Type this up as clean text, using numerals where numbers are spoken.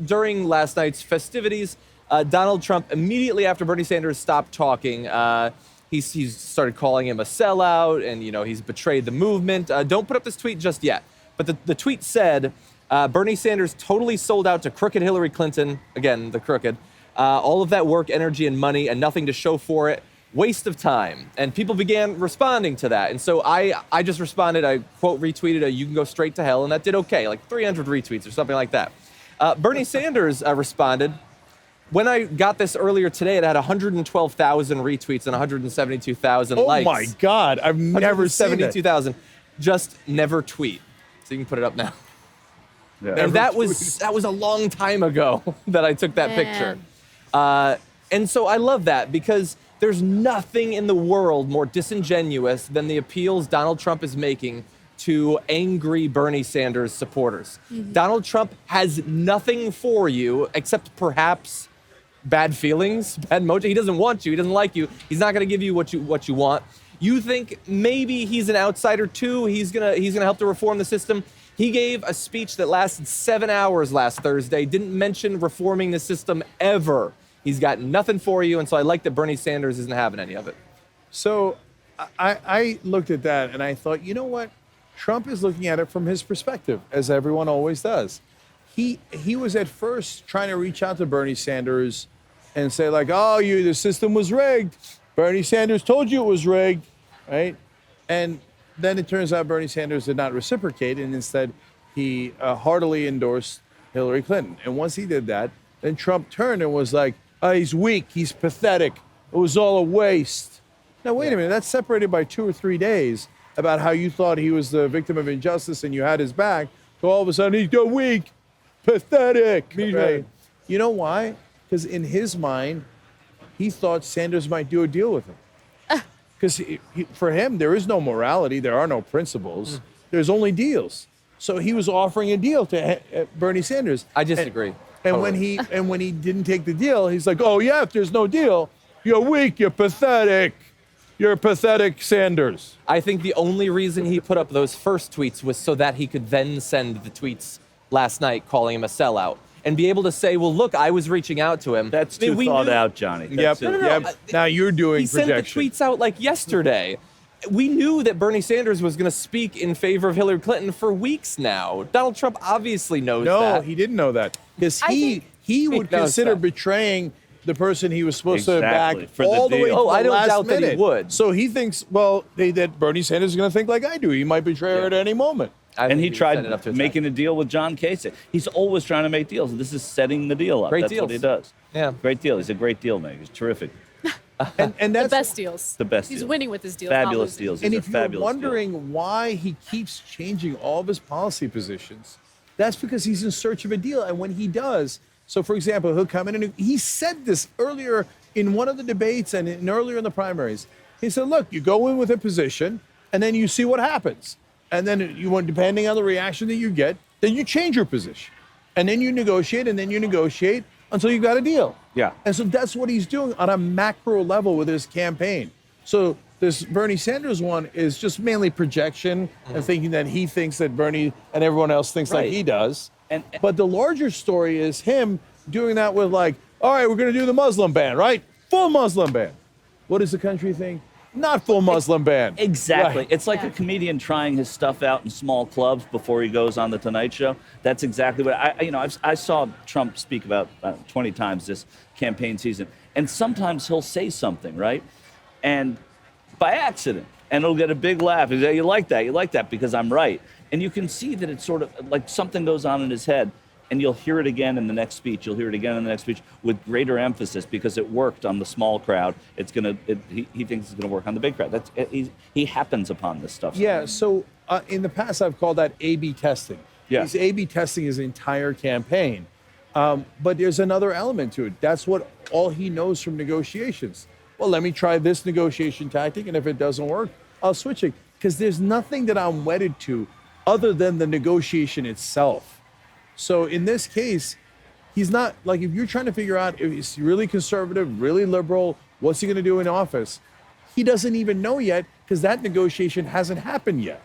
during last night's festivities, Donald Trump, immediately after Bernie Sanders stopped talking, he started calling him a sellout, and he's betrayed the movement. Don't put up this tweet just yet, but the tweet said, Bernie Sanders totally sold out to crooked Hillary Clinton, again, the crooked, all of that work, energy, and money, and nothing to show for it. Waste of time. And people began responding to that. And so I just responded, I quote retweeted you can go straight to hell, and that did okay, like 300 retweets or something like that. Bernie Sanders responded, when I got this earlier today, it had 112,000 retweets and 172,000 likes. Oh my God, I've never seen that. 172,000. Just never tweet. So you can put it up now. Yeah. And that was a long time ago that I took that picture. And so I love that because there's nothing in the world more disingenuous than the appeals Donald Trump is making to angry Bernie Sanders supporters. Mm-hmm. Donald Trump has nothing for you except perhaps bad feelings, bad mojo. He doesn't want you. He doesn't like you. He's not going to give you what you want. You think maybe he's an outsider too. He's gonna help to reform the system. He gave a speech that lasted 7 hours last Thursday. Didn't mention reforming the system ever. He's got nothing for you, and so I like that Bernie Sanders isn't having any of it. So I looked at that and I thought, you know what? Trump is looking at it from his perspective, as everyone always does. He was at first trying to reach out to Bernie Sanders and say like, oh, the system was rigged. Bernie Sanders told you it was rigged, right? And then it turns out Bernie Sanders did not reciprocate, and instead he heartily endorsed Hillary Clinton. And once he did that, then Trump turned and was like, oh, he's weak, he's pathetic, it was all a waste. Now, wait a minute, that's separated by 2 or 3 days about how you thought he was the victim of injustice and you had his back, so all of a sudden he's weak, pathetic. Right? You know why? Because in his mind, he thought Sanders might do a deal with him. Because for him, there is no morality, there are no principles, there's only deals. So he was offering a deal to Bernie Sanders. I disagree. And totally. when he didn't take the deal, he's like, oh yeah, if there's no deal, you're weak, you're pathetic. You're pathetic, Sanders. I think the only reason he put up those first tweets was so that he could then send the tweets last night calling him a sellout and be able to say, well, look, I was reaching out to him. That's too thought out, Johnny. Yep. No. Now you're doing projection. He sent the tweets out like yesterday. We knew that Bernie Sanders was going to speak in favor of Hillary Clinton for weeks now. Donald Trump obviously knows that. No, he didn't know that. Because he would consider betraying the person he was supposed to back for all the way to the I don't last doubt minute. that he would. So he thinks, that Bernie Sanders is going to think like I do. He might betray her at any moment. And he tried making a deal with John Kasich. He's always trying to make deals. This is setting the deal up. That's what he does. Yeah. Great deal. He's a great deal maker. He's terrific. And that's the best deals. The best He's deal. winning with his deals. Fabulous deals. And These if are you're fabulous wondering deals. why he keeps changing all of his policy positions, that's because he's in search of a deal. And when he does, so for example, he'll come in and he said this earlier in one of the debates and earlier in the primaries. He said, look, you go in with a position and then you see what happens. And then depending on the reaction that you get, then you change your position. And then you negotiate and then you negotiate until you got a deal. Yeah. And so that's what he's doing on a macro level with his campaign. So this Bernie Sanders one is just mainly projection and thinking that he thinks that Bernie and everyone else thinks like he does. But the larger story is him doing that with like, all right, we're going to do the Muslim ban, right? Full Muslim ban. What does the country think? Not full Muslim ban. Exactly. Right. It's like a comedian trying his stuff out in small clubs before he goes on the Tonight Show. That's exactly what I saw Trump speak about 20 times this campaign season. And sometimes he'll say something, right? And by accident, and it'll get a big laugh. He'll say, you like that because I'm right. And you can see that it's sort of like something goes on in his head. And you'll hear it again in the next speech. You'll hear it again in the next speech with greater emphasis because it worked on the small crowd. He thinks it's gonna work on the big crowd. He happens upon this stuff. Yeah. So in the past, I've called that A/B testing. Yeah. He's A/B testing his entire campaign. But there's another element to it. That's what all he knows from negotiations. Well, let me try this negotiation tactic, and if it doesn't work, I'll switch it. Because there's nothing that I'm wedded to other than the negotiation itself. So in this case, he's not, like, if you're trying to figure out if he's really conservative, really liberal, what's he going to do in office? He doesn't even know yet because that negotiation hasn't happened yet.